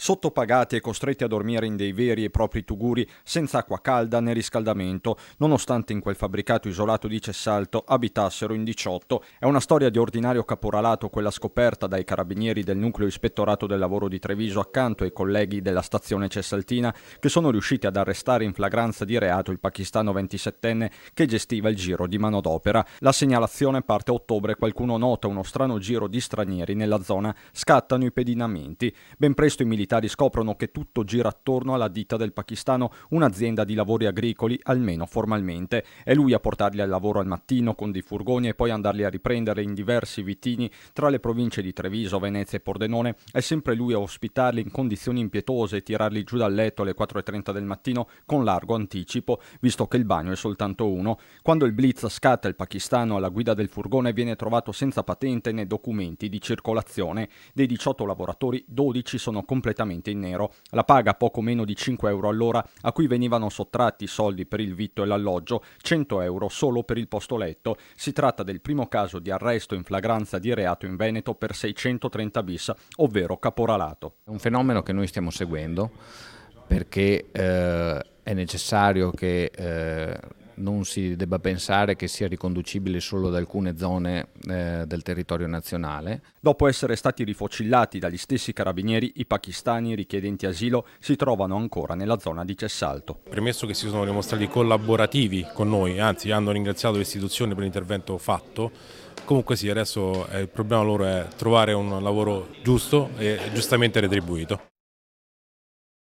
Sottopagati e costretti a dormire in dei veri e propri tuguri senza acqua calda né riscaldamento, nonostante in quel fabbricato isolato di Cessalto abitassero in 18. È una storia di ordinario caporalato quella scoperta dai carabinieri del nucleo ispettorato del lavoro di Treviso accanto ai colleghi della stazione cessaltina, che sono riusciti ad arrestare in flagranza di reato il pakistano 27enne che gestiva il giro di manodopera. La segnalazione parte a ottobre, qualcuno nota uno strano giro di stranieri nella zona, scattano i pedinamenti. Ben presto i militari scoprono che tutto gira attorno alla ditta del pakistano, un'azienda di lavori agricoli, almeno formalmente. È lui a portarli al lavoro al mattino con dei furgoni e poi andarli a riprendere in diversi vitini tra le province di Treviso, Venezia e Pordenone. È sempre lui a ospitarli in condizioni impietose e tirarli giù dal letto alle 4:30 del mattino con largo anticipo, visto che il bagno è soltanto uno. Quando il blitz scatta, il pakistano alla guida del furgone viene trovato senza patente né documenti di circolazione. Dei 18 lavoratori, 12 sono completamente in nero. La paga poco meno di 5 euro all'ora, a cui venivano sottratti soldi per il vitto e l'alloggio, 100 euro solo per il posto letto. Si tratta del primo caso di arresto in flagranza di reato in Veneto per 630 bis, ovvero caporalato. È un fenomeno che noi stiamo seguendo perché è necessario che non si debba pensare che sia riconducibile solo ad alcune zone del territorio nazionale. Dopo essere stati rifocillati dagli stessi carabinieri, i pakistani richiedenti asilo si trovano ancora nella zona di Cessalto. Premesso che si sono dimostrati collaborativi con noi, anzi hanno ringraziato l'istituzione per l'intervento fatto, comunque sì, adesso il problema loro è trovare un lavoro giusto e giustamente retribuito.